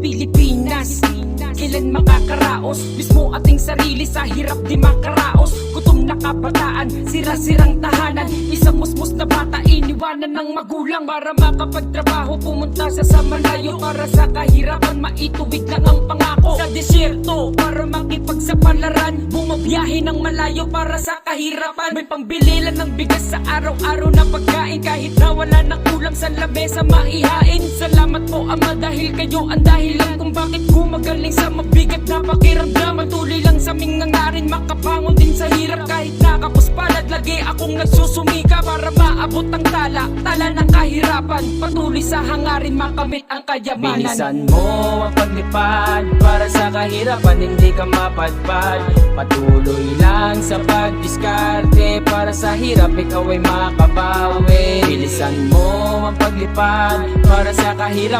Pilipinas. Kailan makakaraos? Mismo ating sarili sa hirap di makaraos. Gutom na kabataan, sira-sirang tahanan. Isang musmus na bata iniwanan ng magulang para makapagtrabaho, pumunta sa malayo. Para sa kahirapan maituwid lang ang pangako. Sa disyerto para makipagsapalaran, bumabiyahe ng malayo para sa kahirapan. May pambili lang ng bigas sa araw-araw na pagkain, kahit na wala ng ulam sa lamesa maihain. Salamat po Ama dahil kayo ang dahilan kung bakit gumagaling sa mabigat na pakiramdaman. Tuloy lang sa aming nangarin, makabangon din sa hirap. Kahit nakapos palad, lagi akong nagsusumika para maabot ang tala ng kahirapan. Patuloy sa hangarin, makamit ang kayamanan. Bilisan mo ang paglipad para sa kahirapan, hindi ka mapadpad. Patuloy lang sa pagdiskarte para sa hirap, ikaw ay makabawi. Bilisan mo ang paglipad para sa kahirapan.